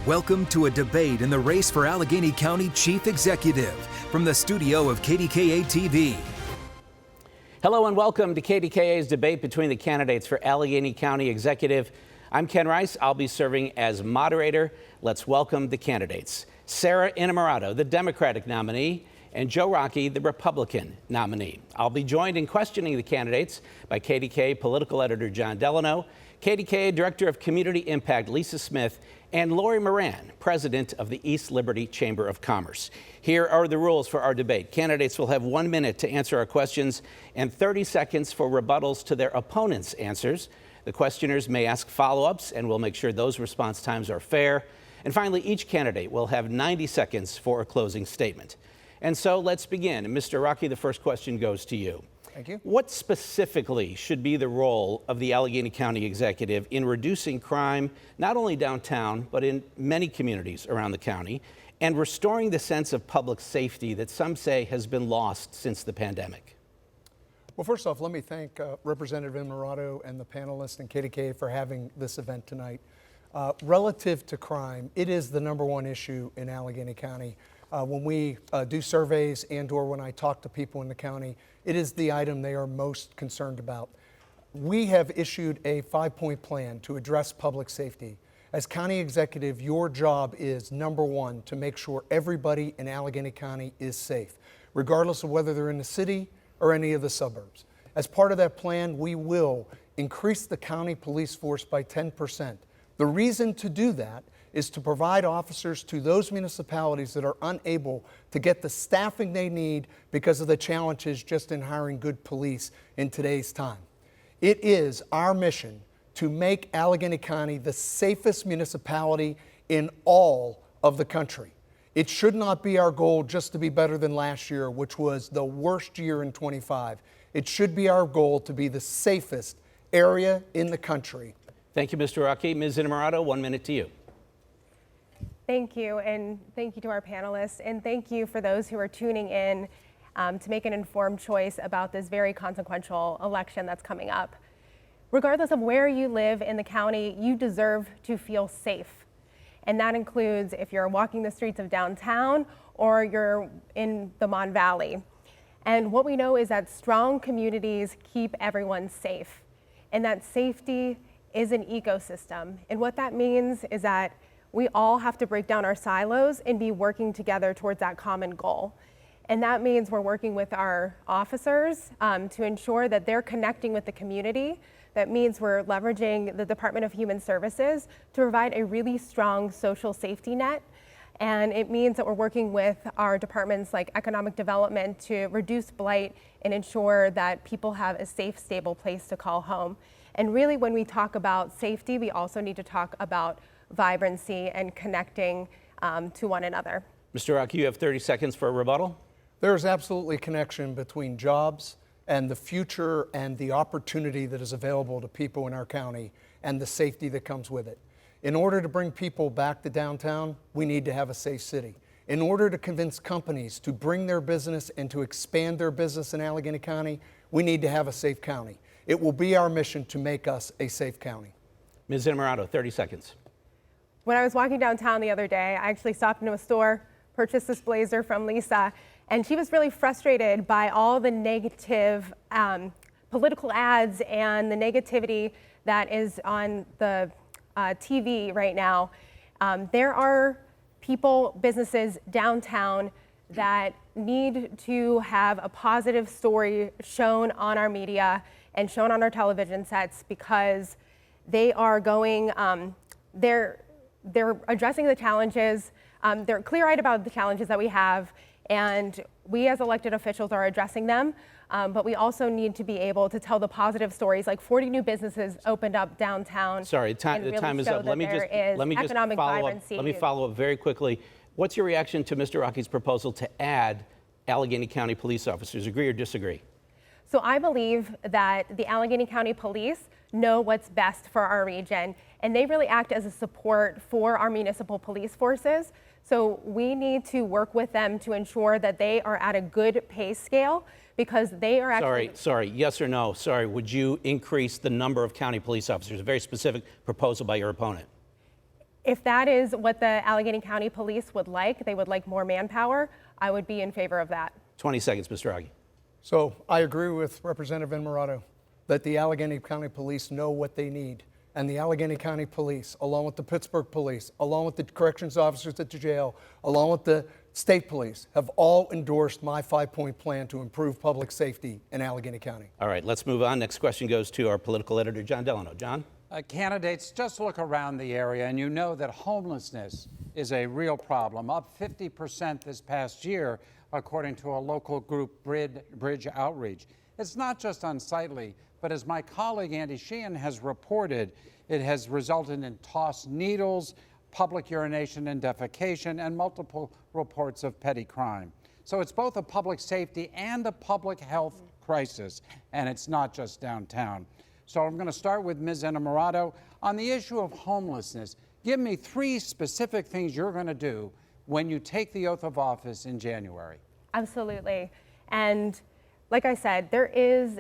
Welcome to a debate in the race for Allegheny County Chief Executive from the studio of KDKA-TV. Hello and welcome to KDKA's debate between the candidates for Allegheny County Executive. I'm Ken Rice. I'll be serving as moderator. Let's welcome the candidates. Sara, the Democratic nominee, and Rockey, the Republican nominee. I'll be joined in questioning the candidates by KDKA political editor John Delano, KDKA Director of Community Impact Lisa Smith, and Lori Moran, President of the East Liberty Chamber of Commerce. Here are the rules for our debate. Candidates will have 1 minute to answer our questions and 30 seconds for rebuttals to their opponents' answers. The questioners may ask follow-ups, and we'll make sure those response times are fair. And finally, each candidate will have 90 seconds for a closing statement. And so let's begin. Mr. Rockey, the first question goes to you. Thank you. What specifically should be the role of the Allegheny County Executive in reducing crime, not only downtown, but in many communities around the county, and restoring the sense of public safety that some say has been lost since the pandemic? Well, first off, let me thank Representative Innamorato and the panelists and KDKA for having this event tonight. Relative to crime, it is the #1 issue in Allegheny County. When we do surveys and/or when I talk to people in the county, it is the item they are most concerned about. We have issued a 5-point plan to address public safety. As county executive, your job is #1 to make sure everybody in Allegheny County is safe, regardless of whether they're in the city or any of the suburbs. As part of that plan, we will increase the county police force by 10%. The reason to do that is to provide officers to those municipalities that are unable to get the staffing they need because of the challenges just in hiring good police in today's time. It is our mission to make Allegheny County the safest municipality in all of the country. It should not be our goal just to be better than last year, which was the worst year in 25. It should be our goal to be the safest area in the country. Thank you, Mr. Rockey. Ms. Innamorato, 1 minute to you. Thank you, and thank you to our panelists, and thank you for those who are tuning in to make an informed choice about this very consequential election that's coming up. Regardless of where you live in the county, you deserve to feel safe. And that includes if you're walking the streets of downtown or you're in the Mon Valley. And what we know is that strong communities keep everyone safe, and that safety is an ecosystem. And what that means is that we all have to break down our silos and be working together towards that common goal. And that means we're working with our officers to ensure that they're connecting with the community. That means we're leveraging the Department of Human Services to provide a really strong social safety net. And it means that we're working with our departments like economic development to reduce blight and ensure that people have a safe, stable place to call home. And really, when we talk about safety, we also need to talk about vibrancy and connecting to one another. Mr. Rockey, you have 30 seconds for a rebuttal. There's absolutely a connection between jobs and the future and the opportunity that is available to people in our county and the safety that comes with it. In order to bring people back to downtown, we need to have a safe city. In order to convince companies to bring their business and to expand their business in Allegheny County, we need to have a safe county. It will be our mission to make us a safe county. Ms. Innamorato, 30 seconds. When I was walking downtown the other day, I actually stopped into a store, purchased this blazer from Lisa, and she was really frustrated by all the negative political ads and the negativity that is on the TV right now. There are people, businesses downtown that need to have a positive story shown on our media and shown on our television sets because they are going, they're addressing the challenges. They're clear-eyed about the challenges that we have, and we as elected officials are addressing them. But we also need to be able to tell the positive stories, like 40 new businesses opened up downtown. Sorry, the time is up. Let me just follow up very quickly. What's your reaction to Mr. Rockey's proposal to add Allegheny County police officers? Agree or disagree? So I believe that the Allegheny County Police know what's best for our region, and they really act as a support for our municipal police forces. So we need to work with them to ensure that they are at a good pay scale because they are actually... Sorry, yes or no? Sorry, would you increase the number of county police officers? A very specific proposal by your opponent. If that is what the Allegheny County Police would like, they would like more manpower, I would be in favor of that. 20 seconds, Mr. Rockey. So I agree with Representative Innamorato that the Allegheny County Police know what they need. And the Allegheny County Police, along with the Pittsburgh Police, along with the corrections officers at the jail, along with the state police, have all endorsed my 5-point plan to improve public safety in Allegheny County. All right, let's move on. Next question goes to our political editor, John Delano. John? Candidates, just look around the area and you know that homelessness is a real problem, up 50% this past year, according to a local group, Bridge Outreach. It's not just unsightly, but as my colleague Andy Sheehan has reported, it has resulted in tossed needles, public urination and defecation, and multiple reports of petty crime. So it's both a public safety and a public health crisis, and it's not just downtown. So I'm going to start with Ms. Innamorato. On the issue of homelessness, give me 3 specific things you're going to do when you take the oath of office in January. Absolutely. And like I said, there is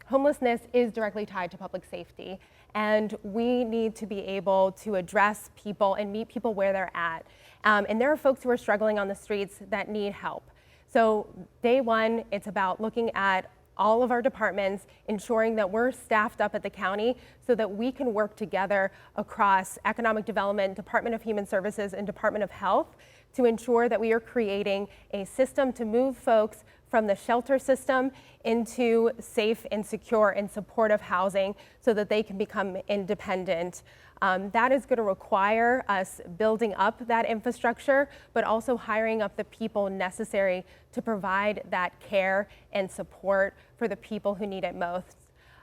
homelessness is directly tied to public safety, and we need to be able to address people and meet people where they're at. And there are folks who are struggling on the streets that need help. So day one, it's about looking at all of our departments, ensuring that we're staffed up at the county so that we can work together across Economic Development, Department of Human Services, and Department of Health to ensure that we are creating a system to move folks from the shelter system into safe and secure and supportive housing so that they can become independent. That is going to require us building up that infrastructure, but also hiring up the people necessary to provide that care and support for the people who need it most.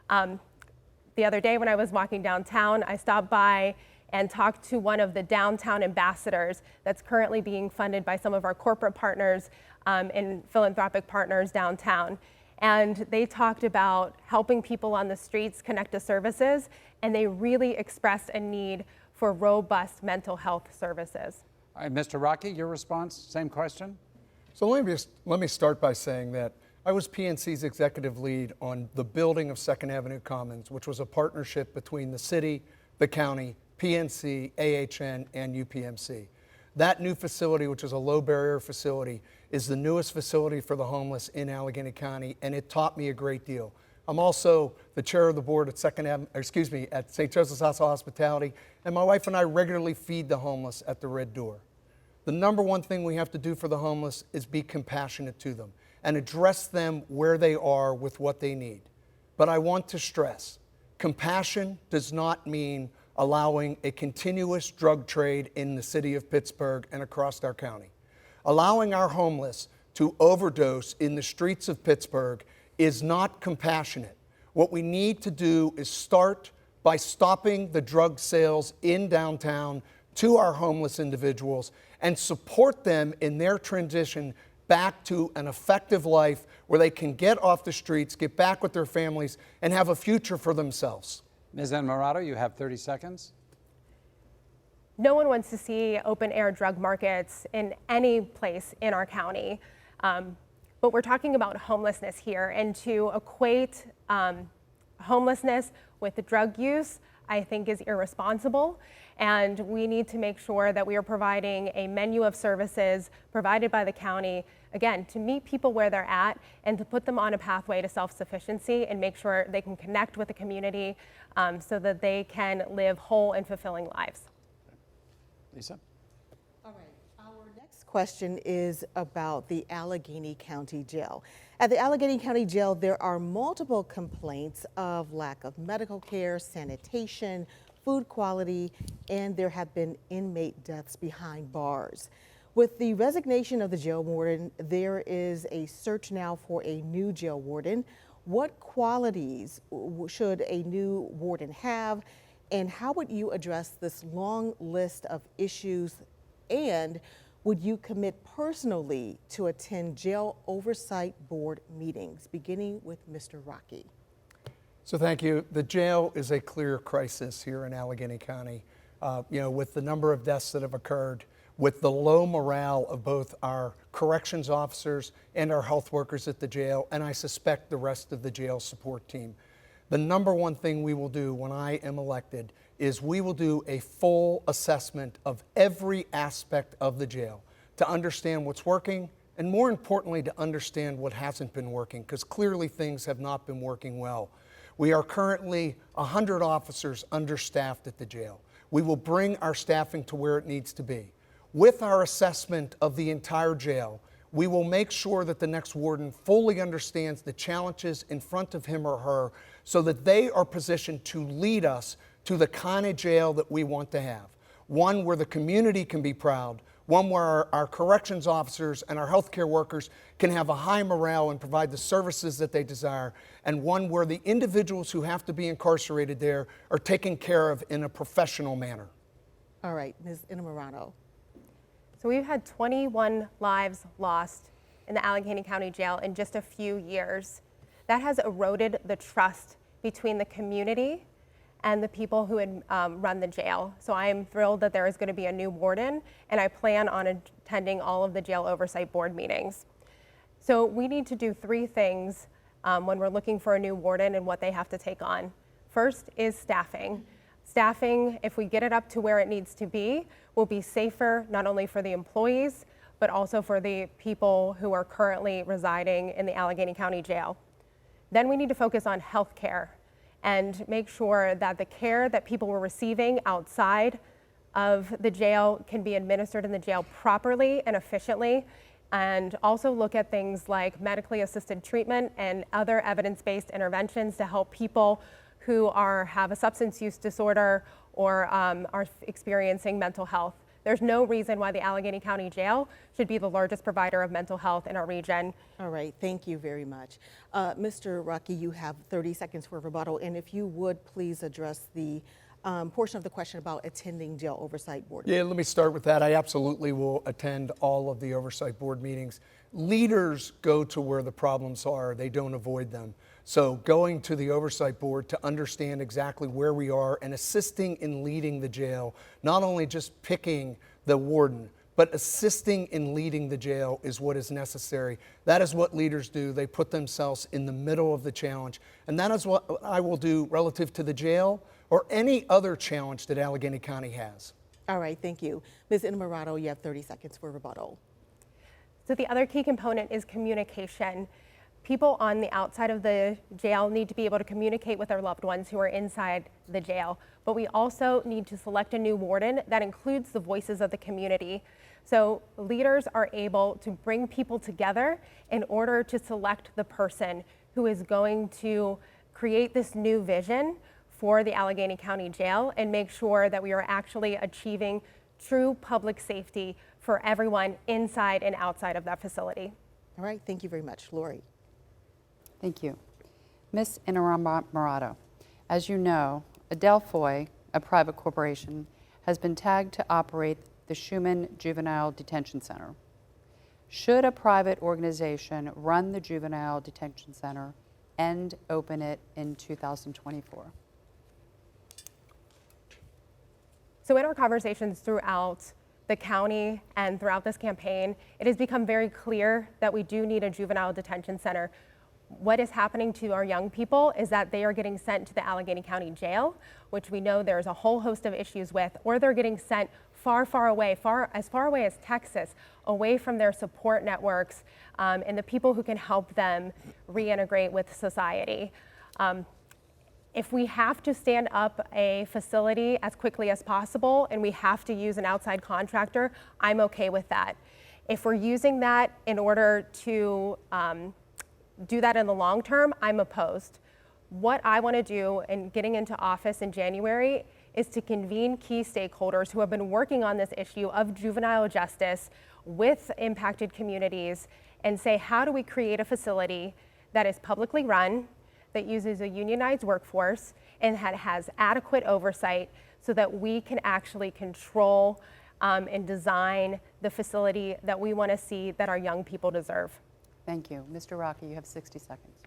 The other day when I was walking downtown, I stopped by and talked to one of the downtown ambassadors that's currently being funded by some of our corporate partners and philanthropic partners downtown. And they talked about helping people on the streets connect to services, and they really expressed a need for robust mental health services. All right, Mr. Rockey, your response, same question? So let me start by saying that I was PNC's executive lead on the building of 2nd Avenue Commons, which was a partnership between the city, the county, PNC, AHN, and UPMC. That new facility, which is a low barrier facility, is the newest facility for the homeless in Allegheny County, and it taught me a great deal. I'm also the chair of the board at at St. Joseph's House of Hospitality, and my wife and I regularly feed the homeless at the Red Door. The number one thing we have to do for the homeless is be compassionate to them and address them where they are with what they need. But I want to stress, compassion does not mean allowing a continuous drug trade in the city of Pittsburgh and across our county. Allowing our homeless to overdose in the streets of Pittsburgh is not compassionate. What we need to do is start by stopping the drug sales in downtown to our homeless individuals and support them in their transition back to an effective life where they can get off the streets, get back with their families, and have a future for themselves. Ms. Innamorato, you have 30 seconds. No one wants to see open air drug markets in any place in our county. But we're talking about homelessness here, and to equate homelessness with drug use, I think is irresponsible. And we need to make sure that we are providing a menu of services provided by the county, again, to meet people where they're at and to put them on a pathway to self-sufficiency and make sure they can connect with the community so that they can live whole and fulfilling lives. Lisa? All right, our next question is about the Allegheny County Jail. At the Allegheny County Jail, there are multiple complaints of lack of medical care, sanitation, food quality, and there have been inmate deaths behind bars. With the resignation of the jail warden, there is a search now for a new jail warden. What qualities should a new warden have, and how would you address this long list of issues, and would you commit personally to attend jail oversight board meetings, beginning with Mr. Rockey? So thank you. The jail is a clear crisis here in Allegheny County. With the number of deaths that have occurred, with the low morale of both our corrections officers and our health workers at the jail, and I suspect the rest of the jail support team. The number one thing we will do when I am elected is we will do a full assessment of every aspect of the jail to understand what's working and, more importantly, to understand what hasn't been working, because clearly things have not been working well. We are currently 100 officers understaffed at the jail. We will bring our staffing to where it needs to be. With our assessment of the entire jail, we will make sure that the next warden fully understands the challenges in front of him or her so that they are positioned to lead us to the kind of jail that we want to have. One where the community can be proud, one where our corrections officers and our healthcare workers can have a high morale and provide the services that they desire, and one where the individuals who have to be incarcerated there are taken care of in a professional manner. All right, Ms. Innamorato. So we've had 21 lives lost in the Allegheny County Jail in just a few years. That has eroded the trust between the community and the people who had run the jail. So I am thrilled that there is going to be a new warden, and I plan on attending all of the jail oversight board meetings. So we need to do three things when we're looking for a new warden and what they have to take on. First is staffing. Staffing, if we get it up to where it needs to be, will be safer not only for the employees, but also for the people who are currently residing in the Allegheny County Jail. Then we need to focus on health care and make sure that the care that people were receiving outside of the jail can be administered in the jail properly and efficiently, and also look at things like medically assisted treatment and other evidence-based interventions to help people who have a substance use disorder or are experiencing mental health. There's no reason why the Allegheny County Jail should be the largest provider of mental health in our region. All right, thank you very much. Mr. Rockey, you have 30 seconds for rebuttal, and if you would please address the portion of the question about attending jail oversight board. Yeah, let me start with that. I absolutely will attend all of the oversight board meetings. Leaders go to where the problems are, they don't avoid them. So going to the oversight board to understand exactly where we are and assisting in leading the jail, not only just picking the warden, but assisting in leading the jail is what is necessary. That is what leaders do. They put themselves in the middle of the challenge. And that is what I will do relative to the jail or any other challenge that Allegheny County has. All right, thank you. Ms. Innamorato, you have 30 seconds for rebuttal. So the other key component is communication. People on the outside of the jail need to be able to communicate with their loved ones who are inside the jail, but we also need to select a new warden that includes the voices of the community. So leaders are able to bring people together in order to select the person who is going to create this new vision for the Allegheny County Jail and make sure that we are actually achieving true public safety for everyone inside and outside of that facility. All right, thank you very much. Lori. Thank you. Ms. Innamorato, as you know, Adelphoi, a private corporation, has been tagged to operate the Schumann Juvenile Detention Center. Should a private organization run the Juvenile Detention Center and open it in 2024? So in our conversations throughout the county and throughout this campaign, it has become very clear that we do need a juvenile detention center. What is happening to our young people is that they are getting sent to the Allegheny County Jail, which we know there's a whole host of issues with, or they're getting sent far, far away, as far away as Texas, away from their support networks and the people who can help them reintegrate with society. If we have to stand up a facility as quickly as possible and we have to use an outside contractor, I'm okay with that. If we're using that in order to do that in the long term, I'm opposed. What I want to do in getting into office in January is to convene key stakeholders who have been working on this issue of juvenile justice with impacted communities and say, how do we create a facility that is publicly run, that uses a unionized workforce, and that has adequate oversight so that we can actually control and design the facility that we want to see that our young people deserve. Thank you. Mr. Rockey, you have 60 seconds.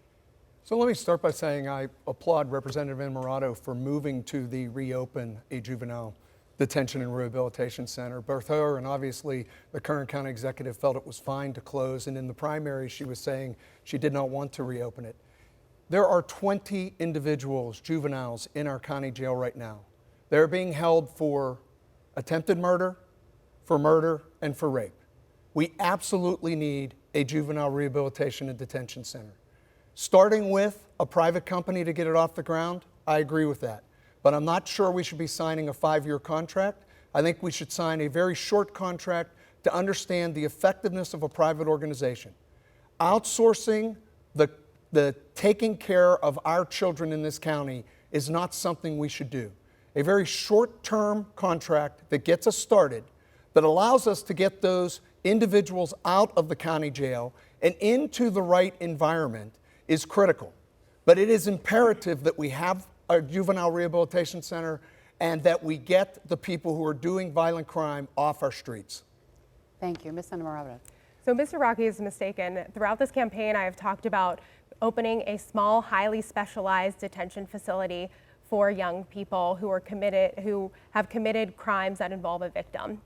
So let me start by saying I applaud Representative Innamorato for moving to the reopen a juvenile detention and rehabilitation center. Both her and obviously the current county executive felt it was fine to close, and in the primary she was saying she did not want to reopen it. There are 20 individuals, juveniles, in our county jail right now. They're being held for attempted murder, and for rape. We absolutely need a juvenile rehabilitation and detention center. Starting with a private company to get it off the ground, I agree with that. But I'm not sure we should be signing a 5-year contract. I think we should sign a very short contract to understand the effectiveness of a private organization. Outsourcing the taking care of our children in this county is not something we should do. A very short-term contract that gets us started, that allows us to get those individuals out of the county jail and into the right environment is critical. But it is imperative that we have a juvenile rehabilitation center and that we get the people who are doing violent crime off our streets. Thank you. Ms. Innamorato. So Mr. Rockey is mistaken. Throughout this campaign, I have talked about opening a small, highly specialized detention facility for young people who have committed crimes that involve a victim.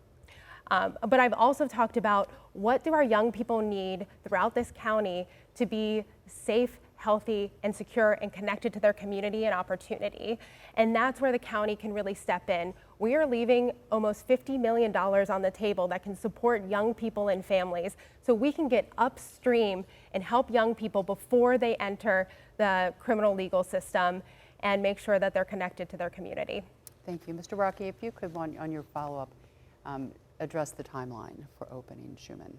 But I've also talked about what do our young people need throughout this county to be safe, healthy, and secure and connected to their community and opportunity. And that's where the county can really step in. We are leaving almost $50 million on the table that can support young people and families so we can get upstream and help young people before they enter the criminal legal system and make sure that they're connected to their community. Thank you. Mr. Rockey, if you could, on your follow-up, address the timeline for opening Schumann.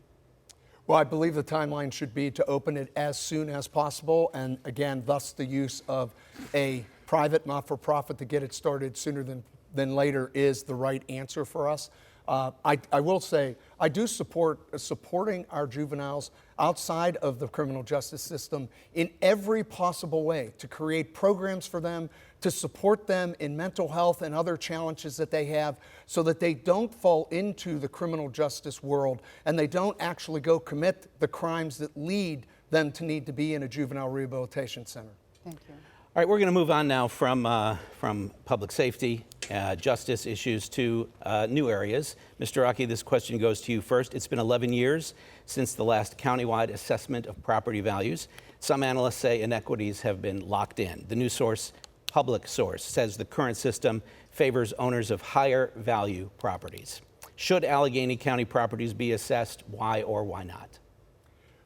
Well, I believe the timeline should be to open it as soon as possible, and again, thus the use of a private not-for-profit to get it started sooner than later is the right answer for us. I will say, I do support supporting our juveniles outside of the criminal justice system in every possible way, to create programs for them, to support them in mental health and other challenges that they have so that they don't fall into the criminal justice world and they don't actually go commit the crimes that lead them to need to be in a juvenile rehabilitation center. Thank you. All right, we're going to move on now from public safety, justice issues to new areas. Mr. Rockey, this question goes to you first. It's been 11 years since the last countywide assessment of property values. Some analysts say inequities have been locked in. The new source, Public Source, says the current system favors owners of higher value properties. Should Allegheny County properties be assessed? Why or why not?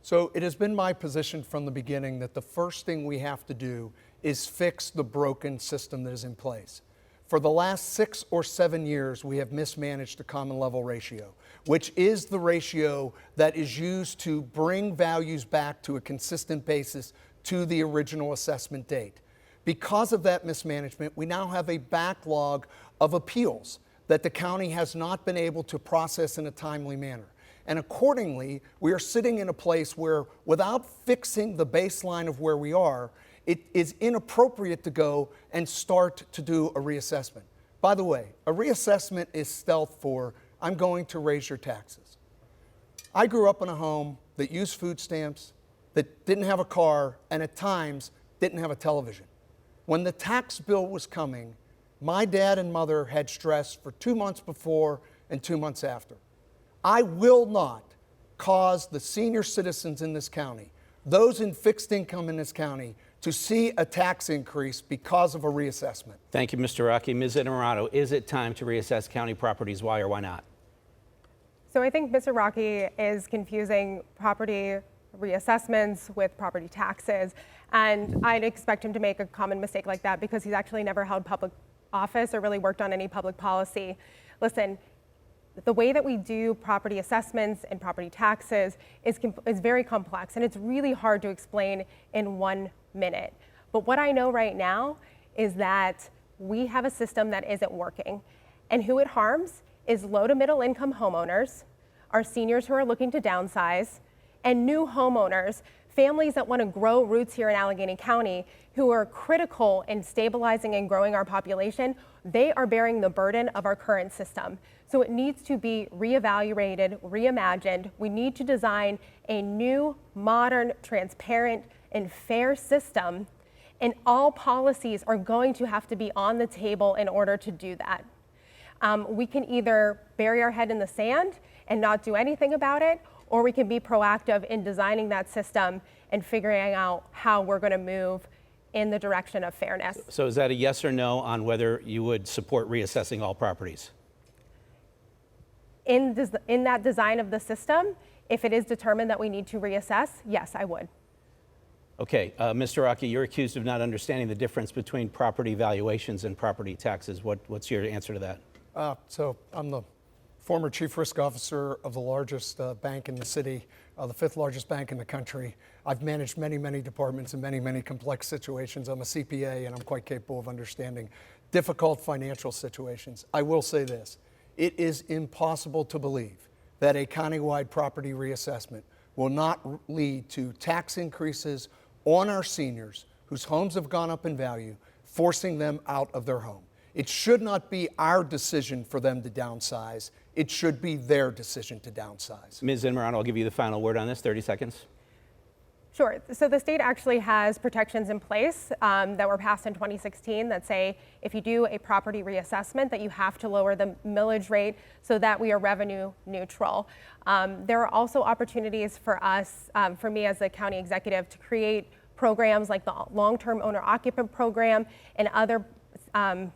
So it has been my position from the beginning that the first thing we have to do is fix the broken system that is in place. For the last 6 or 7 years, we have mismanaged the common level ratio, which is the ratio that is used to bring values back to a consistent basis to the original assessment date. Because of that mismanagement, we now have a backlog of appeals that the county has not been able to process in a timely manner. And accordingly, we are sitting in a place where, without fixing the baseline of where we are, it is inappropriate to go and start to do a reassessment. By the way, a reassessment is stealth for, I'm going to raise your taxes. I grew up in a home that used food stamps, that didn't have a car, and at times didn't have a television. When the tax bill was coming, my dad and mother had stress for 2 months before and 2 months after. I will not cause the senior citizens in this county, those in fixed income in this county, to see a tax increase because of a reassessment. Thank you, Mr. Rockey. Ms. Innamorato, is it time to reassess county properties? Why or why not? So I think Mr. Rockey is confusing property reassessments with property taxes, and I'd expect him to make a common mistake like that because he's actually never held public office or really worked on any public policy. Listen, the way that we do property assessments and property taxes is very complex, and it's really hard to explain in 1 minute. But what I know right now is that we have a system that isn't working, and who it harms is low to middle income homeowners, our seniors who are looking to downsize, and new homeowners, families that want to grow roots here in Allegheny County, who are critical in stabilizing and growing our population. They are bearing the burden of our current system. So it needs to be reevaluated, reimagined. We need to design a new, modern, transparent, and fair system, and all policies are going to have to be on the table in order to do that. We can either bury our head in the sand and not do anything about it, or we can be proactive in designing that system and figuring out how we're going to move in the direction of fairness. So is that a yes or no on whether you would support reassessing all properties? In that design of the system, if it is determined that we need to reassess, yes, I would. Okay, Mr. Rockey, you're accused of not understanding the difference between property valuations and property taxes. What's your answer to that? So I'm the former chief risk officer of the largest bank in the city, the fifth largest bank in the country. I've managed many, many departments in many, many complex situations. I'm a CPA and I'm quite capable of understanding difficult financial situations. I will say this, it is impossible to believe that a countywide property reassessment will not lead to tax increases on our seniors whose homes have gone up in value, forcing them out of their home. It should not be our decision for them to downsize. It should be their decision to downsize. Ms. Innamorato, I'll give you the final word on this, 30 seconds. Sure. So the state actually has protections in place that were passed in 2016 that say if you do a property reassessment that you have to lower the millage rate so that we are revenue neutral. There are also opportunities for us, for me as a county executive, to create programs like the long-term owner-occupant program and other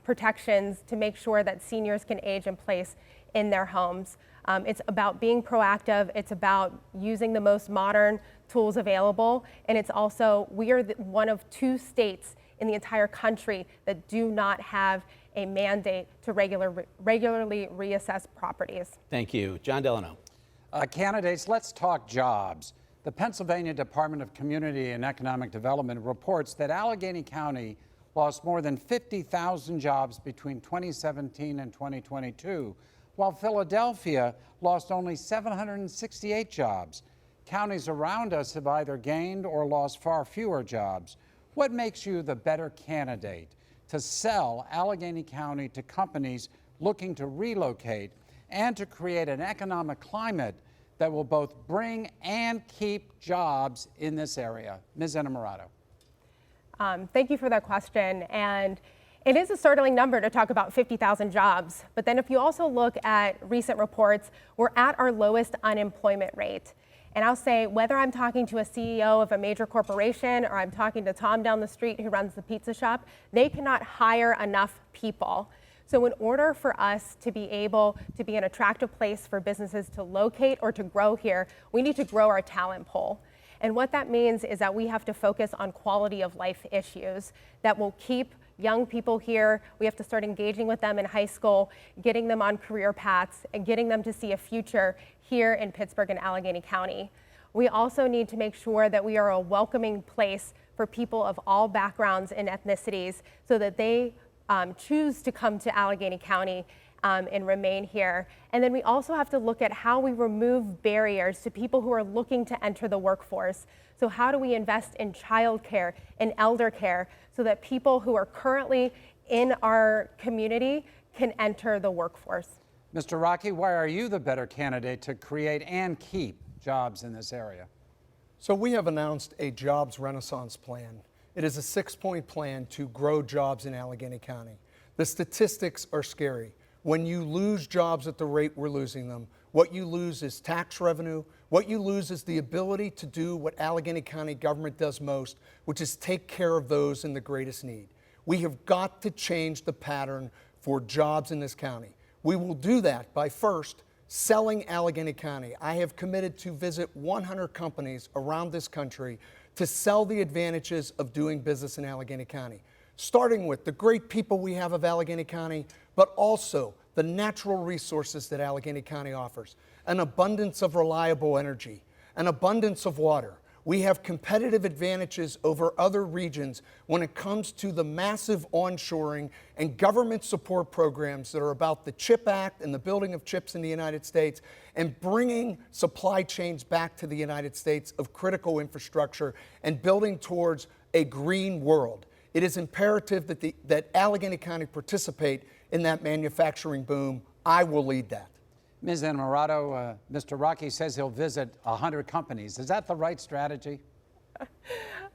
protections to make sure that seniors can age in place in their homes. It's about being proactive. It's about using the most modern tools available. And it's also, we are one of 2 states in the entire country that do not have a mandate to regularly reassess properties. Thank you. John Delano. Candidates, let's talk jobs. The Pennsylvania Department of Community and Economic Development reports that Allegheny County lost more than 50,000 jobs between 2017 and 2022, while Philadelphia lost only 768 jobs. Counties around us have either gained or lost far fewer jobs. What makes you the better candidate to sell Allegheny County to companies looking to relocate and to create an economic climate that will both bring and keep jobs in this area? Ms. Innamorato. Thank you for that question. And it is a startling number to talk about 50,000 jobs. But then if you also look at recent reports, we're at our lowest unemployment rate. And I'll say, whether I'm talking to a CEO of a major corporation or I'm talking to Tom down the street who runs the pizza shop, they cannot hire enough people. So in order for us to be able to be an attractive place for businesses to locate or to grow here, we need to grow our talent pool. And what that means is that we have to focus on quality of life issues that will keep young people here. We have to start engaging with them in high school, getting them on career paths, and getting them to see a future here in Pittsburgh and Allegheny County. We also need to make sure that we are a welcoming place for people of all backgrounds and ethnicities so that they choose to come to Allegheny County and remain here. And then we also have to look at how we remove barriers to people who are looking to enter the workforce. So how do we invest in childcare and elder care so that people who are currently in our community can enter the workforce? Mr. Rockey, why are you the better candidate to create and keep jobs in this area? So we have announced a jobs renaissance plan. It is a 6-point plan to grow jobs in Allegheny County. The statistics are scary. When you lose jobs at the rate we're losing them, what you lose is tax revenue. What you lose is the ability to do what Allegheny County government does most, which is take care of those in the greatest need. We have got to change the pattern for jobs in this county. We will do that by first selling Allegheny County. I have committed to visit 100 companies around this country to sell the advantages of doing business in Allegheny County, starting with the great people we have of Allegheny County, but also the natural resources that Allegheny County offers, an abundance of reliable energy, an abundance of water. We have competitive advantages over other regions when it comes to the massive onshoring and government support programs that are about the CHIP Act and the building of chips in the United States and bringing supply chains back to the United States of critical infrastructure and building towards a green world. It is imperative that Allegheny County participate in that manufacturing boom. I will lead that. Ms. Innamorato, Mr. Rockey says he'll visit 100 companies. Is that the right strategy?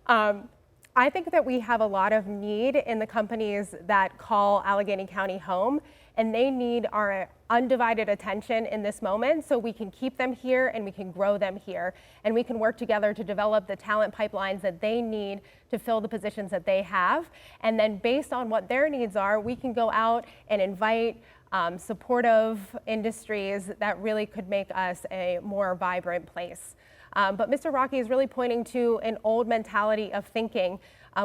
I think that we have a lot of need in the companies that call Allegheny County home. and they need our undivided attention in this moment so we can keep them here and we can grow them here, and we can work together to develop the talent pipelines that they need to fill the positions that they have. And then based on what their needs are, we can go out and invite supportive industries that really could make us a more vibrant place. But Mr. Rockey is really pointing to an old mentality of thinking.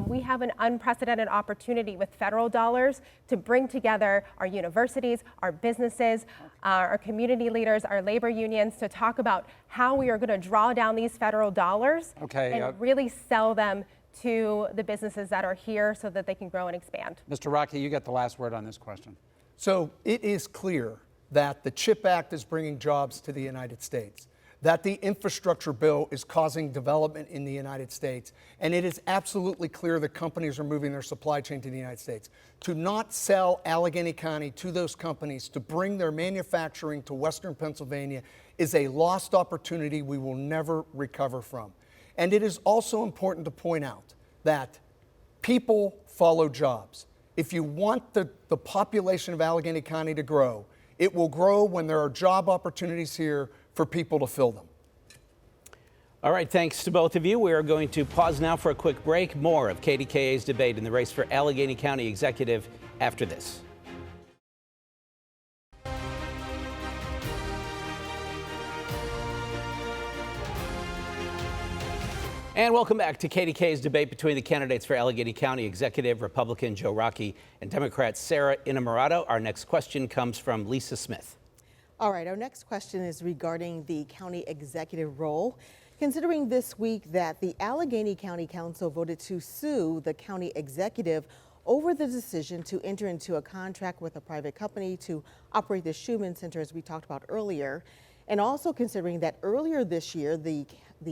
We have an unprecedented opportunity with federal dollars to bring together our universities, our businesses, our community leaders, our labor unions to talk about how we are going to draw down these federal dollars and really sell them to the businesses that are here so that they can grow and expand. Mr. Rockey, you get the last word on this question. So it is clear that the CHIP Act is bringing jobs to the United States, that the infrastructure bill is causing development in the United States, and it is absolutely clear that companies are moving their supply chain to the United States. To not sell Allegheny County to those companies, to bring their manufacturing to Western Pennsylvania, is a lost opportunity we will never recover from. And it is also important to point out that people follow jobs. If you want the population of Allegheny County to grow, it will grow when there are job opportunities here for people to fill them. All right, thanks to both of you. We are going to pause now for a quick break. More of KDKA's debate in the race for Allegheny County Executive after this. And welcome back to KDKA's debate between the candidates for Allegheny County Executive, Republican Joe Rockey and Democrat Sara Innamorato. Our next question comes from Lisa Smith. All right, our next question is regarding the county executive role. Considering this week that the Allegheny County Council voted to sue the county executive over the decision to enter into a contract with a private company to operate the Schumann Center, as we talked about earlier, and also considering that earlier this year, the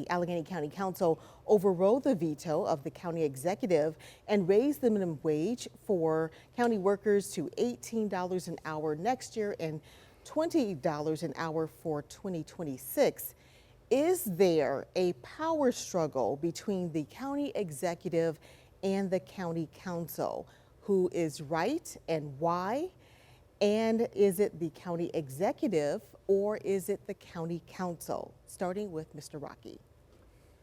Allegheny County Council overrode the veto of the county executive and raised the minimum wage for county workers to $18 an hour next year and $20 an hour for 2026. Is there a power struggle between the county executive and the county council? Who is right and why? And is it the county executive or is it the county council? Starting with Mr. Rockey.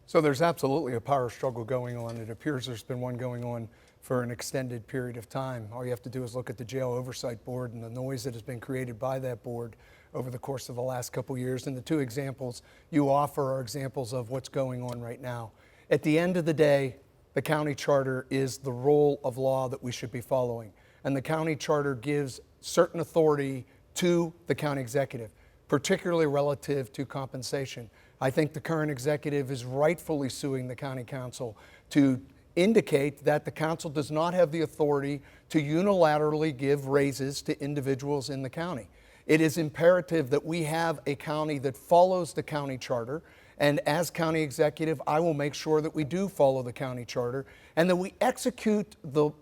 So there's absolutely a power struggle going on. It appears there's been one going on for an extended period of time. All you have to do is look at the Jail Oversight Board and the noise that has been created by that board over the course of the last couple years. And the two examples you offer are examples of what's going on right now. At the end of the day, the county charter is the rule of law that we should be following. And the county charter gives certain authority to the county executive, particularly relative to compensation. I think the current executive is rightfully suing the county council to indicate that the council does not have the authority to unilaterally give raises to individuals in the county. It is imperative that we have a county that follows the county charter, and as county executive, I will make sure that we do follow the county charter and that we execute the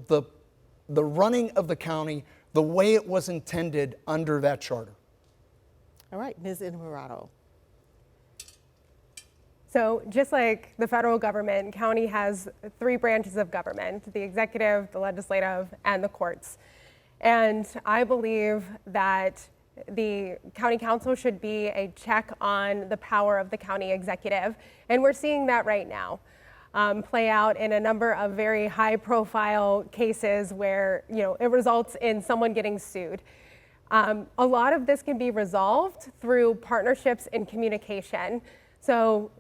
running of the county the way it was intended under that charter. All right, Ms. Innamorato. So just like the federal government, county has three branches of government: the executive, the legislative, and the courts. And I believe that the county council should be a check on the power of the county executive. And we're seeing that right now play out in a number of very high profile cases where, it results in someone getting sued. A lot of this can be resolved through partnerships and communication. So,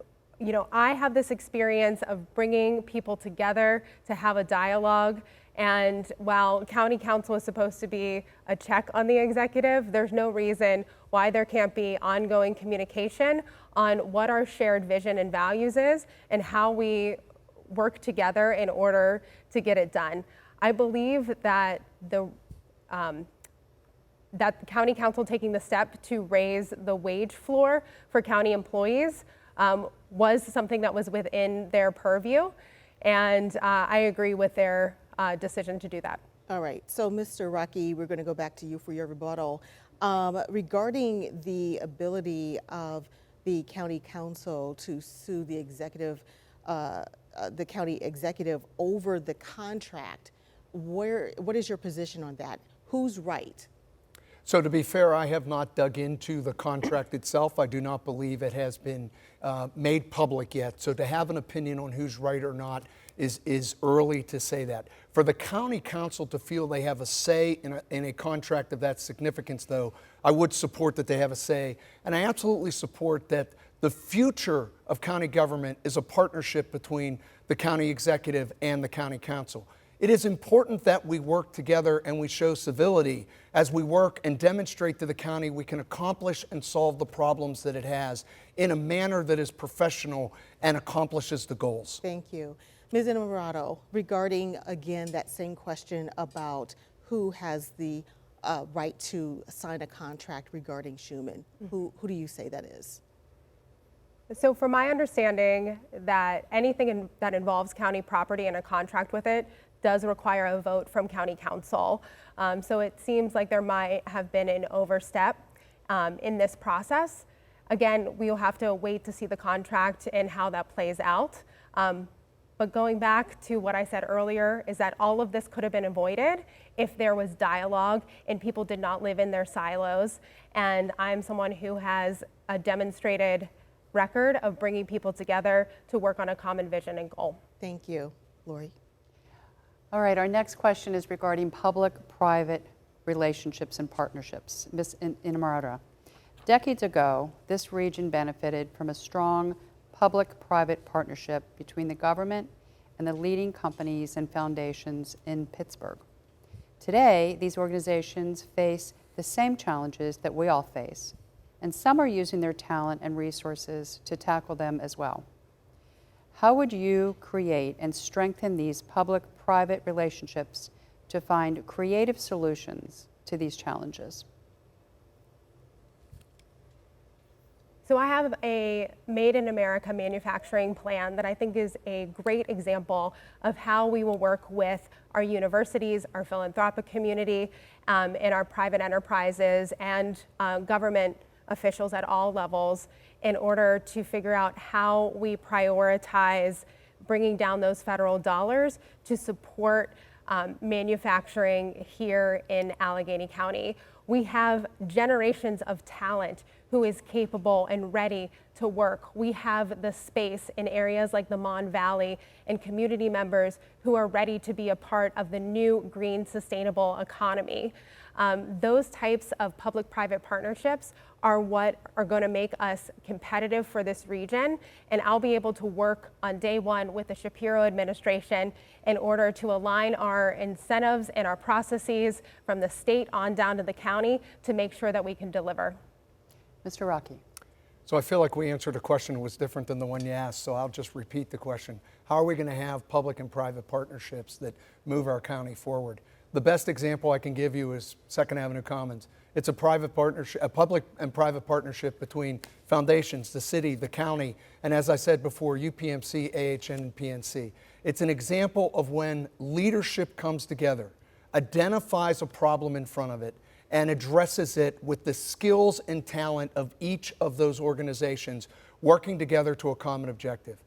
I have this experience of bringing people together to have a dialogue. And while county council is supposed to be a check on the executive, there's no reason why there can't be ongoing communication on what our shared vision and values is and how we work together in order to get it done. I believe that the county council taking the step to raise the wage floor for county employees was something that was within their purview, and I agree with their decision to do that. All right, so Mr. Rockey, we're going to go back to you for your rebuttal. Regarding the ability of the county council to sue the executive, the county executive over the contract, what is your position on that? Who's right? So to be fair, I have not dug into the contract itself. I do not believe it has been made public yet. So to have an opinion on who's right or not is early to say that. For the county council to feel they have a say in a contract of that significance, though, I would support that they have a say. And I absolutely support that the future of county government is a partnership between the county executive and the county council. It is important that we work together and we show civility as we work and demonstrate to the county we can accomplish and solve the problems that it has in a manner that is professional and accomplishes the goals. Thank you. Ms. Innamorato, regarding again that same question about who has the right to sign a contract regarding Schuman, who do you say that is? So from my understanding, that anything that involves county property and a contract with it does require a vote from county council. So it seems like there might have been an overstep in this process. Again, we will have to wait to see the contract and how that plays out. But going back to what I said earlier is that all of this could have been avoided if there was dialogue and people did not live in their silos. And I'm someone who has a demonstrated record of bringing people together to work on a common vision and goal. Thank you. Lori. All right, our next question is regarding public-private relationships and partnerships. Ms. Innamorato, decades ago, this region benefited from a strong public-private partnership between the government and the leading companies and foundations in Pittsburgh. Today, these organizations face the same challenges that we all face, and some are using their talent and resources to tackle them as well. How would you create and strengthen these public-private relationships to find creative solutions to these challenges? So I have a Made in America manufacturing plan that I think is a great example of how we will work with our universities, our philanthropic community, and our private enterprises and government officials at all levels in order to figure out how we prioritize bringing down those federal dollars to support manufacturing here in Allegheny County. We have generations of talent who is capable and ready to work. We have the space in areas like the Mon Valley and community members who are ready to be a part of the new green sustainable economy. Those types of public-private partnerships are what are going to make us competitive for this region, and I'll be able to work on day one with the Shapiro administration in order to align our incentives and our processes from the state on down to the county to make sure that we can deliver. Mr. Rockey. So I feel like we answered a question that was different than the one you asked, so I'll just repeat the question. How are we going to have public and private partnerships that move our county forward? The best example I can give you is 2nd Avenue Commons. It's a private partnership, a public and private partnership between foundations, the city, the county, and as I said before, UPMC, AHN, and PNC. It's an example of when leadership comes together, identifies a problem in front of it, and addresses it with the skills and talent of each of those organizations working together to a common objective.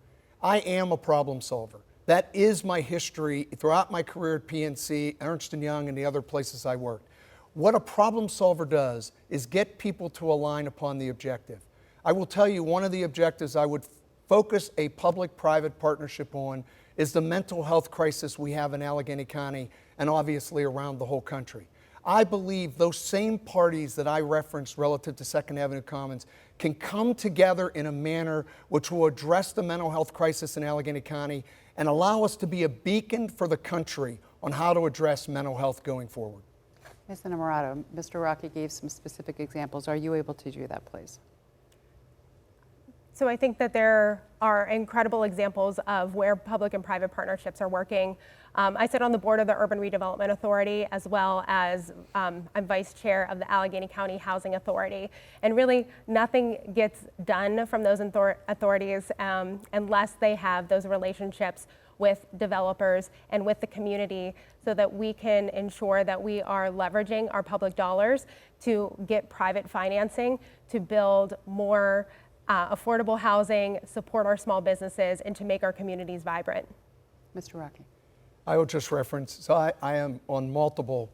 I am a problem solver. That is my history throughout my career at PNC, Ernst & Young, and the other places I worked. What a problem solver does is get people to align upon the objective. I will tell you one of the objectives I would focus a public-private partnership on is the mental health crisis we have in Allegheny County and obviously around the whole country. I believe those same parties that I referenced relative to 2nd Avenue Commons can come together in a manner which will address the mental health crisis in Allegheny County and allow us to be a beacon for the country on how to address mental health going forward. Ms. Innamorato, Mr. Rockey gave some specific examples. Are you able to do that, please? So I think that there are incredible examples of where public and private partnerships are working. I sit on the board of the Urban Redevelopment Authority, as well as I'm vice chair of the Allegheny County Housing Authority. And really nothing gets done from those authorities unless they have those relationships with developers and with the community so that we can ensure that we are leveraging our public dollars to get private financing to build more affordable housing, support our small businesses, and to make our communities vibrant. Mr. Rockey. I will just reference, so I am on multiple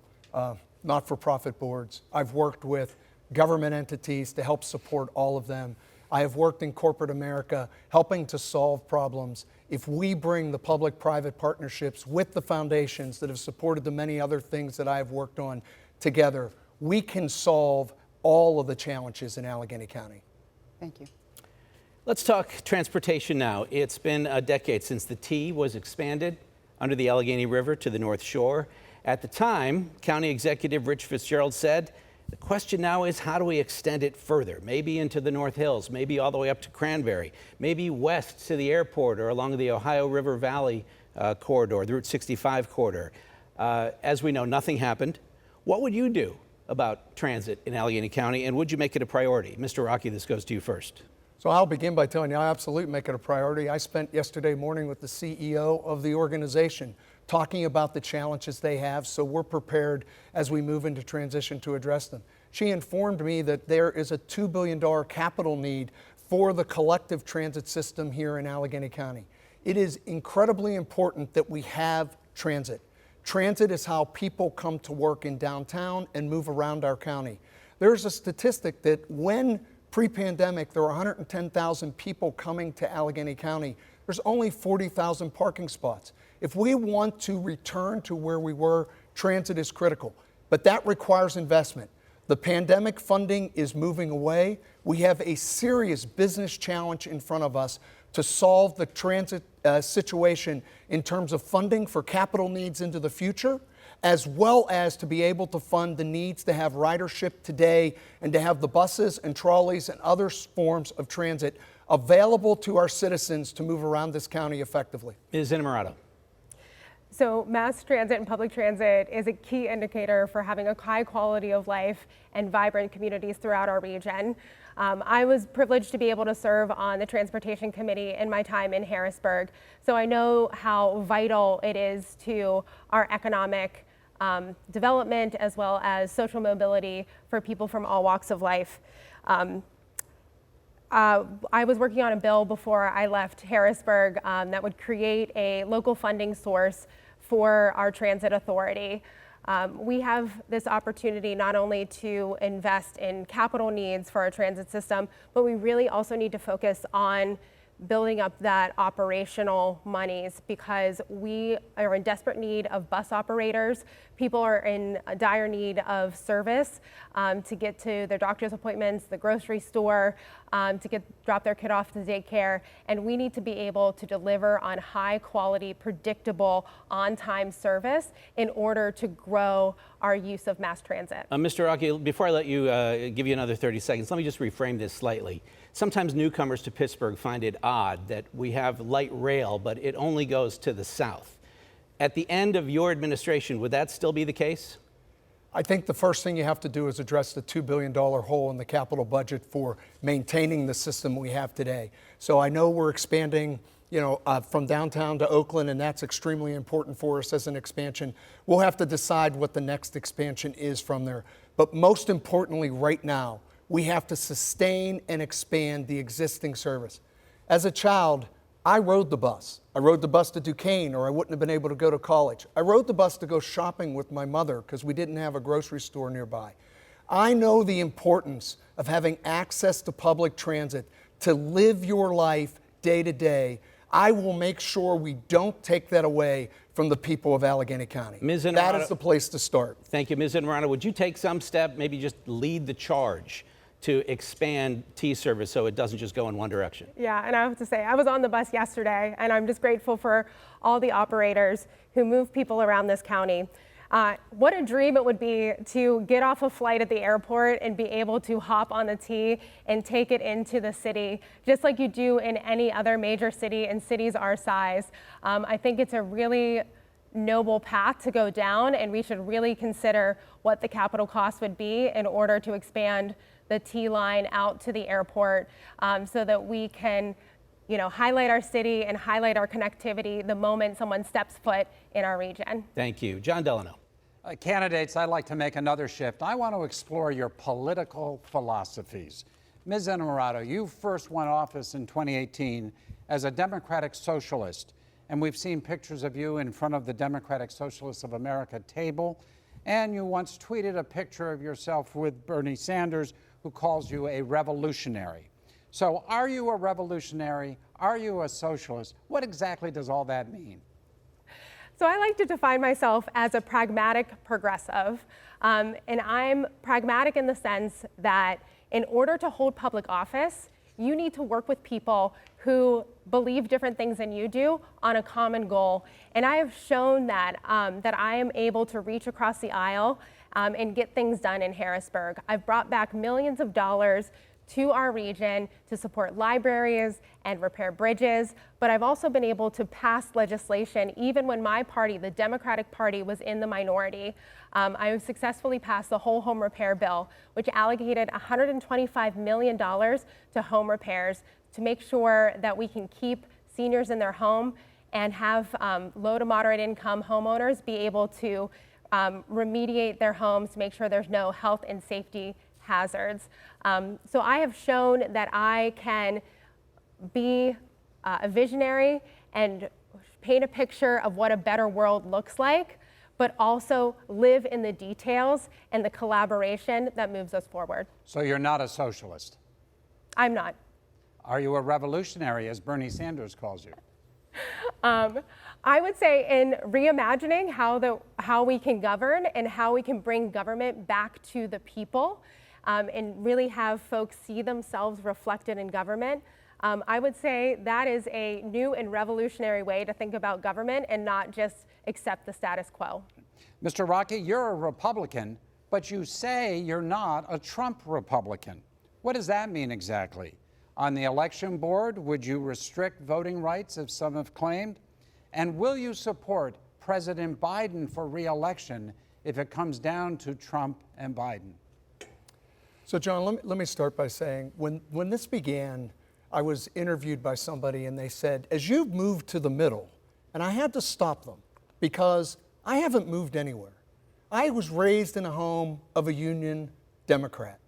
not-for-profit boards. I've worked with government entities to help support all of them. I have worked in corporate America helping to solve problems. If we bring the public-private partnerships with the foundations that have supported the many other things that I have worked on together, we can solve all of the challenges in Allegheny County. Thank you. Let's talk transportation now. It's been a decade since the T was expanded under the Allegheny River to the North Shore. At the time, County Executive Rich Fitzgerald said, the question now is, how do we extend it further? Maybe into the North Hills, maybe all the way up to Cranberry, maybe west to the airport or along the Ohio River Valley corridor, the Route 65 corridor. As we know, nothing happened. What would you do about transit in Allegheny County, and would you make it a priority? Mr. Rockey, this goes to you first. So I'll begin by telling you, I absolutely make it a priority. I spent yesterday morning with the CEO of the organization talking about the challenges they have, so we're prepared as we move into transition to address them. She informed me that there is a $2 billion capital need for the collective transit system here in Allegheny County. It is incredibly important that we have transit. Transit is how people come to work in downtown and move around our county. There's a statistic that when pre-pandemic there were 110,000 people coming to Allegheny County, there's only 40,000 parking spots. If we want to return to where we were, transit is critical, but that requires investment. The pandemic funding is moving away. We have a serious business challenge in front of us to solve the transit situation in terms of funding for capital needs into the future, as well as to be able to fund the needs to have ridership today and to have the buses and trolleys and other forms of transit available to our citizens to move around this county effectively. Ms. Innamorato. So mass transit and public transit is a key indicator for having a high quality of life and vibrant communities throughout our region. I was privileged to be able to serve on the Transportation Committee in my time in Harrisburg, so I know how vital it is to our economic development as well as social mobility for people from all walks of life. I was working on a bill before I left Harrisburg that would create a local funding source for our transit authority. We have this opportunity not only to invest in capital needs for our transit system, but we really also need to focus on building up that operational monies because we are in desperate need of bus operators. People are in dire need of service to get to their doctor's appointments, the grocery store, to drop their kid off to daycare. And we need to be able to deliver on high quality, predictable, on-time service in order to grow our use of mass transit. Mr. Rockey, before I let you give you another 30 seconds, let me just reframe this slightly. Sometimes newcomers to Pittsburgh find it odd that we have light rail, but it only goes to the south. At the end of your administration, would that still be the case? I think the first thing you have to do is address the $2 billion hole in the capital budget for maintaining the system we have today. So I know we're expanding, from downtown to Oakland, and that's extremely important for us as an expansion. We'll have to decide what the next expansion is from there. But most importantly, right now, we have to sustain and expand the existing service. As a child, I rode the bus. I rode the bus to Duquesne, or I wouldn't have been able to go to college. I rode the bus to go shopping with my mother because we didn't have a grocery store nearby. I know the importance of having access to public transit to live your life day to day. I will make sure we don't take that away from the people of Allegheny County. Ms. Innamorato, that is the place to start. Thank you. Ms. Innamorato, would you take some step, maybe just lead the charge to expand T service so it doesn't just go in one direction? Yeah, and I have to say, I was on the bus yesterday, and I'm just grateful for all the operators who move people around this county. What a dream it would be to get off a flight at the airport and be able to hop on the T and take it into the city, just like you do in any other major city and cities our size. I think it's a really noble path to go down, and we should really consider what the capital cost would be in order to expand the T line out to the airport so that we can highlight our city and highlight our connectivity the moment someone steps foot in our region. Thank you. John Delano. Candidates, I'd like to make another shift. I want to explore your political philosophies. Ms. Innamorato, you first won office in 2018 as a Democratic Socialist, and we've seen pictures of you in front of the Democratic Socialists of America table. And you once tweeted a picture of yourself with Bernie Sanders, who calls you a revolutionary. So are you a revolutionary? Are you a socialist? What exactly does all that mean? So I like to define myself as a pragmatic progressive. And I'm pragmatic in the sense that in order to hold public office, you need to work with people who believe different things than you do on a common goal. And I have shown that, that I am able to reach across the aisle and get things done in Harrisburg. I've brought back millions of dollars to our region to support libraries and repair bridges, but I've also been able to pass legislation even when my party, the Democratic Party, was in the minority. I have successfully passed the whole home repair bill, which allocated $125 million to home repairs to make sure that we can keep seniors in their home and have low to moderate income homeowners be able to remediate their homes to make sure there's no health and safety hazards. So I have shown that I can be a visionary and paint a picture of what a better world looks like, but also live in the details and the collaboration that moves us forward. So you're not a socialist? I'm not. Are you a revolutionary, as Bernie Sanders calls you? I would say in reimagining how we can govern and how we can bring government back to the people, and really have folks see themselves reflected in government. I would say that is a new and revolutionary way to think about government and not just accept the status quo. Mr. Rockey, you're a Republican, but you say you're not a Trump Republican. What does that mean exactly? On the election board, would you restrict voting rights, as some have claimed? And will you support President Biden for re-election if it comes down to Trump and Biden? So, John, let me start by saying, when this began, I was interviewed by somebody and they said, as you've moved to the middle, and I had to stop them because I haven't moved anywhere. I was raised in a home of a Union Democrat.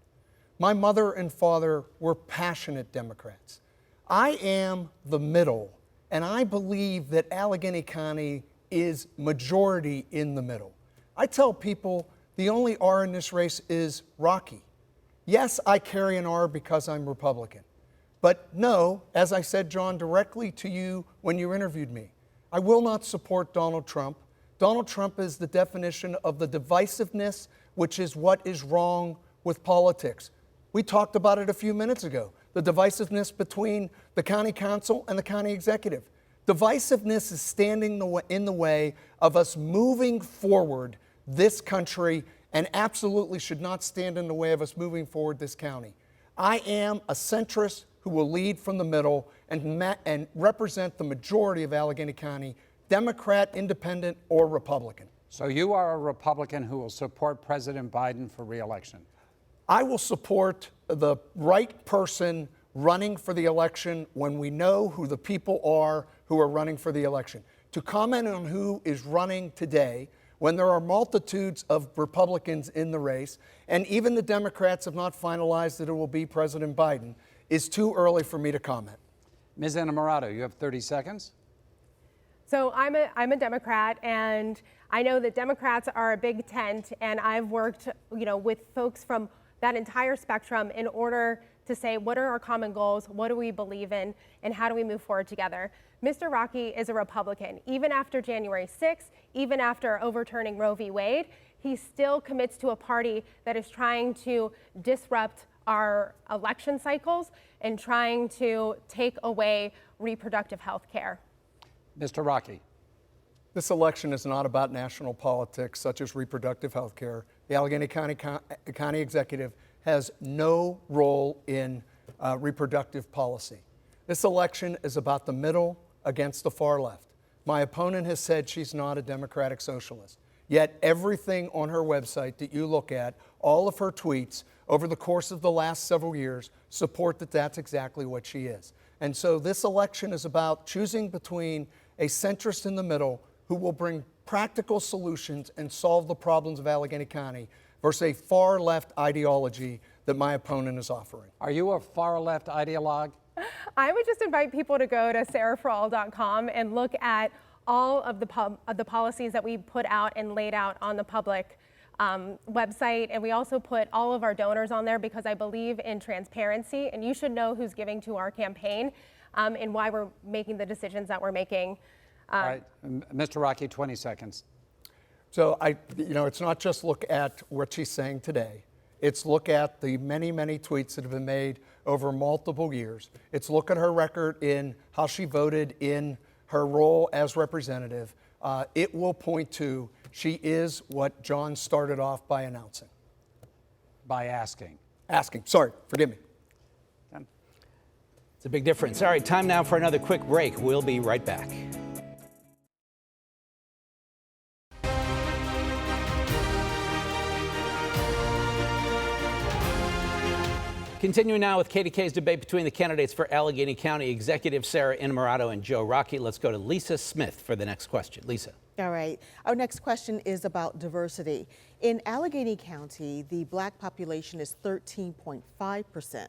My mother and father were passionate Democrats. I am the middle, and I believe that Allegheny County is majority in the middle. I tell people the only R in this race is Rockey. Yes, I carry an R because I'm Republican. But no, as I said, John, directly to you when you interviewed me, I will not support Donald Trump. Donald Trump is the definition of the divisiveness, which is what is wrong with politics. We talked about it a few minutes ago, the divisiveness between the county council and the county executive. Divisiveness is standing in the way of us moving forward this country and absolutely should not stand in the way of us moving forward this county. I am a centrist who will lead from the middle and represent the majority of Allegheny County, Democrat, Independent, or Republican. So you are a Republican who will support President Biden for re-election? I will support the right person running for the election when we know who the people are who are running for the election. To comment on who is running today, when there are multitudes of Republicans in the race, and even the Democrats have not finalized that it will be President Biden, is too early for me to comment. Ms. Innamorato, you have 30 seconds. So I'm a Democrat, and I know that Democrats are a big tent, and I've worked, with folks from that entire spectrum in order to say, what are our common goals, what do we believe in, and how do we move forward together? Mr. Rockey is a Republican. Even after January 6th, even after overturning Roe v. Wade, he still commits to a party that is trying to disrupt our election cycles and trying to take away reproductive health care. Mr. Rockey. This election is not about national politics such as reproductive health care. The Allegheny County Executive has no role in reproductive policy. This election is about the middle against the far left. My opponent has said she's not a democratic socialist. Yet everything on her website that you look at, all of her tweets over the course of the last several years support that that's exactly what she is. And so this election is about choosing between a centrist in the middle who will bring practical solutions and solve the problems of Allegheny County versus a far left ideology that my opponent is offering. Are you a far left ideologue? I would just invite people to go to saraforall.com and look at all of the policies that we put out and laid out on the public website, and we also put all of our donors on there because I believe in transparency, and you should know who's giving to our campaign and why we're making the decisions that we're making. All right, Mr. Rockey, 20 seconds. So it's not just look at what she's saying today. It's look at the many, many tweets that have been made over multiple years. It's look at her record in how she voted in her role as representative. It will point to she is what John started off by announcing. By asking. Sorry, forgive me. It's a big difference. All right, time now for another quick break. We'll be right back. Continuing now with KDKA's debate between the candidates for Allegheny County Executive, Sara Innamorato and Joe Rockey. Let's go to Lisa Smith for the next question. Lisa. All right. Our next question is about diversity. In Allegheny County, the Black population is 13.5%.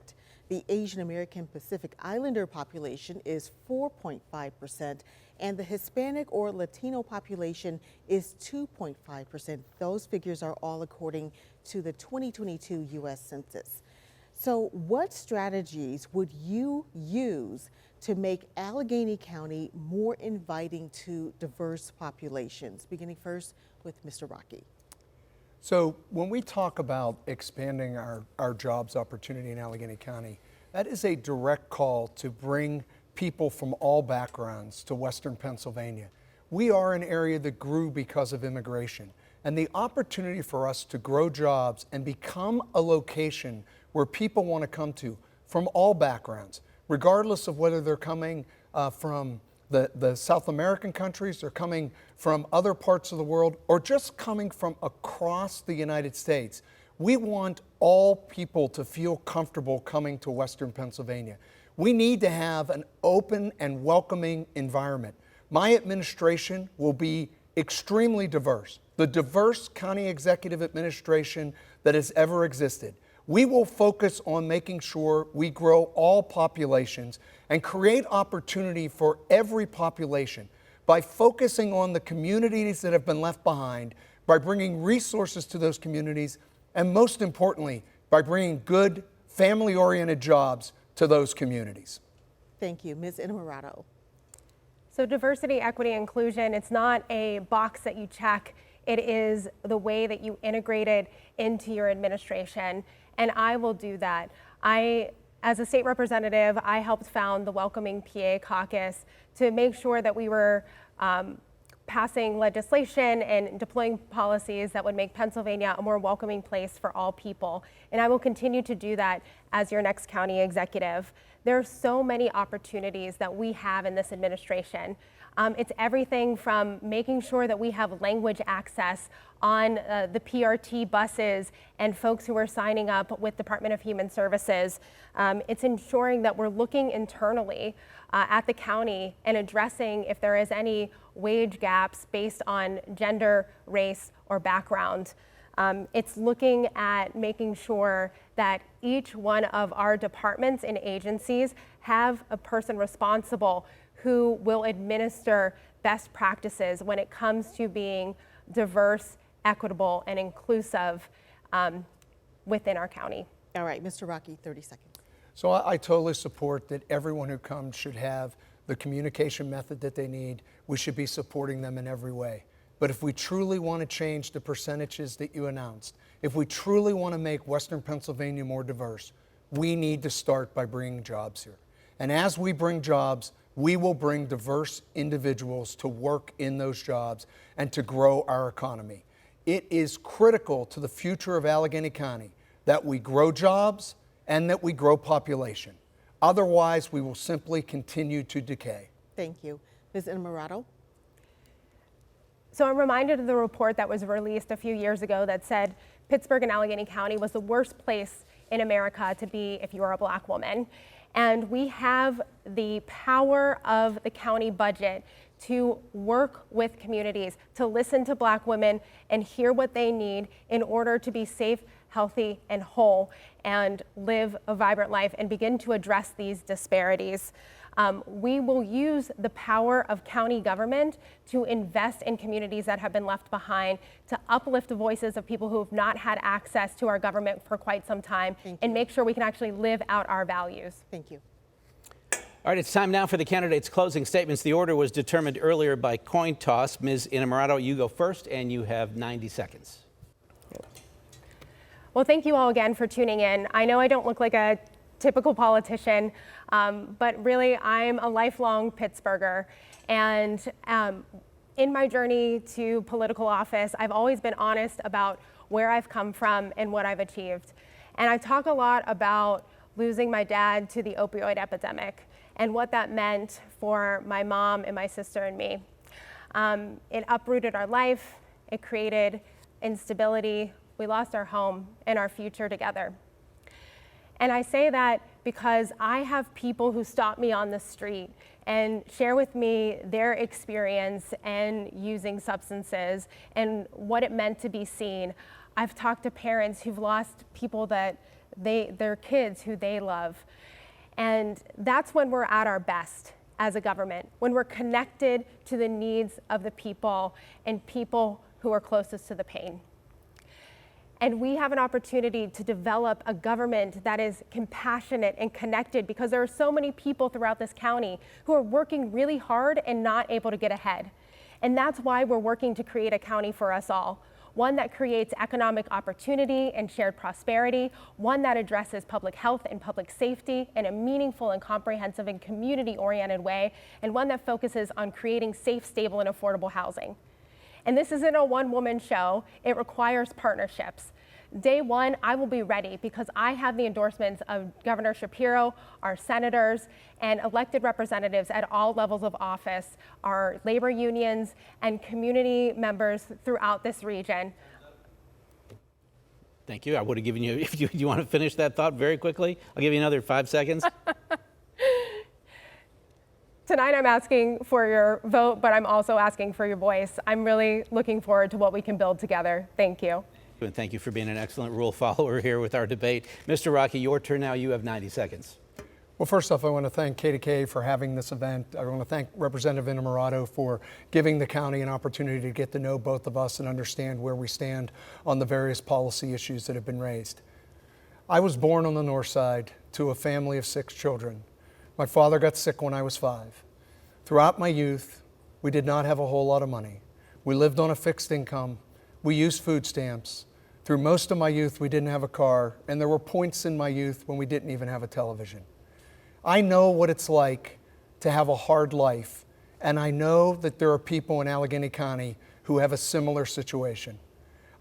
The Asian American Pacific Islander population is 4.5%, and the Hispanic or Latino population is 2.5%. Those figures are all according to the 2022 U.S. Census. So what strategies would you use to make Allegheny County more inviting to diverse populations? Beginning first with Mr. Rockey. So when we talk about expanding our jobs opportunity in Allegheny County, that is a direct call to bring people from all backgrounds to Western Pennsylvania. We are an area that grew because of immigration, and the opportunity for us to grow jobs and become a location where people want to come to from all backgrounds, regardless of whether they're coming from the South American countries, they're coming from other parts of the world, or just coming from across the United States. We want all people to feel comfortable coming to Western Pennsylvania. We need to have an open and welcoming environment. My administration will be extremely diverse, the diverse county executive administration that has ever existed. We will focus on making sure we grow all populations and create opportunity for every population by focusing on the communities that have been left behind, by bringing resources to those communities, and most importantly, by bringing good family-oriented jobs to those communities. Thank you. Ms. Innamorato. So diversity, equity, inclusion, it's not a box that you check. It is the way that you integrate it into your administration. And I will do that. As a state representative, I helped found the Welcoming PA Caucus to make sure that we were passing legislation and deploying policies that would make Pennsylvania a more welcoming place for all people. And I will continue to do that as your next county executive. There are so many opportunities that we have in this administration. It's everything from making sure that we have language access on the PRT buses and folks who are signing up with Department of Human Services. It's ensuring that we're looking internally at the county and addressing if there is any wage gaps based on gender, race, or background. It's looking at making sure that each one of our departments and agencies have a person responsible who will administer best practices when it comes to being diverse, equitable, and inclusive within our county. All right, Mr. Rockey, 30 seconds. So I totally support that everyone who comes should have the communication method that they need. We should be supporting them in every way. But if we truly want to change the percentages that you announced, if we truly want to make Western Pennsylvania more diverse, we need to start by bringing jobs here. And as we bring jobs, we will bring diverse individuals to work in those jobs and to grow our economy. It is critical to the future of Allegheny County that we grow jobs and that we grow population. Otherwise, we will simply continue to decay. Thank you. Ms. Innamorato. So I'm reminded of the report that was released a few years ago that said Pittsburgh and Allegheny County was the worst place in America to be if you are a Black woman. And we have the power of the county budget to work with communities, to listen to Black women and hear what they need in order to be safe, healthy, and whole, and live a vibrant life and begin to address these disparities. We will use the power of county government to invest in communities that have been left behind, to uplift the voices of people who have not had access to our government for quite some time, and make sure we can actually live out our values. Thank you. All right, it's time now for the candidates' closing statements. The order was determined earlier by coin toss. Ms. Innamorato, you go first, and you have 90 seconds. Well, thank you all again for tuning in. I know I don't look like a typical politician, but really I'm a lifelong Pittsburgher. And in my journey to political office, I've always been honest about where I've come from and what I've achieved. And I talk a lot about losing my dad to the opioid epidemic and what that meant for my mom and my sister and me. It uprooted our life, it created instability, we lost our home and our future together. And I say that because I have people who stop me on the street and share with me their experience in using substances and what it meant to be seen. I've talked to parents who've lost people that their kids who they love. And that's when we're at our best as a government, when we're connected to the needs of the people and people who are closest to the pain. And we have an opportunity to develop a government that is compassionate and connected, because there are so many people throughout this county who are working really hard and not able to get ahead. And that's why we're working to create a county for us all. One that creates economic opportunity and shared prosperity, one that addresses public health and public safety in a meaningful and comprehensive and community-oriented way, and one that focuses on creating safe, stable, and affordable housing. And this isn't a one-woman show. It requires partnerships. Day one, I will be ready because I have the endorsements of Governor Shapiro, our senators, and elected representatives at all levels of office, our labor unions, and community members throughout this region. Thank you. I would have given you, if you want to finish that thought very quickly, I'll give you another 5 seconds. Tonight I'm asking for your vote, but I'm also asking for your voice. I'm really looking forward to what we can build together. Thank you. And thank you for being an excellent rule follower here with our debate. Mr. Rockey, your turn now. You have 90 seconds. Well, first off, I want to thank KDKA for having this event. I want to thank Representative Innamorato for giving the county an opportunity to get to know both of us and understand where we stand on the various policy issues that have been raised. I was born on the north side to a family of 6 children. My father got sick when I was 5. Throughout my youth, we did not have a whole lot of money. We lived on a fixed income. We used food stamps. Through most of my youth, we didn't have a car, and there were points in my youth when we didn't even have a television. I know what it's like to have a hard life, and I know that there are people in Allegheny County who have a similar situation.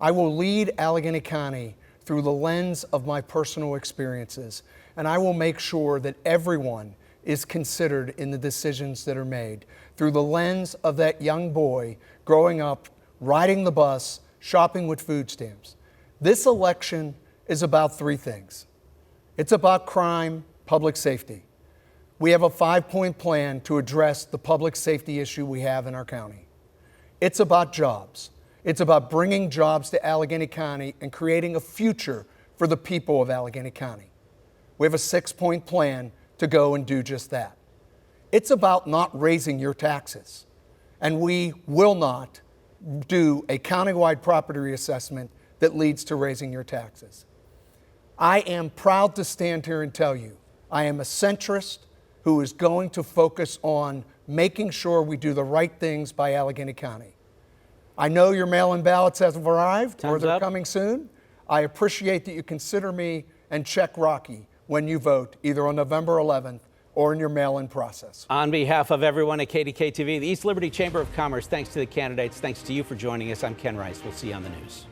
I will lead Allegheny County through the lens of my personal experiences, and I will make sure that everyone is considered in the decisions that are made through the lens of that young boy growing up, riding the bus, shopping with food stamps. This election is about 3 things. It's about crime, public safety. We have a 5-point plan to address the public safety issue we have in our county. It's about jobs. It's about bringing jobs to Allegheny County and creating a future for the people of Allegheny County. We have a 6-point plan to go and do just that. It's about not raising your taxes. And we will not do a countywide property reassessment that leads to raising your taxes. I am proud to stand here and tell you, I am a centrist who is going to focus on making sure we do the right things by Allegheny County. I know your mail-in ballots have arrived, or they're coming soon. I appreciate that you consider me and check Rockey when you vote, either on November 11th or in your mail-in process. On behalf of everyone at KDKA-TV, the East Liberty Chamber of Commerce, thanks to the candidates, thanks to you for joining us. I'm Ken Rice. We'll see you on the news.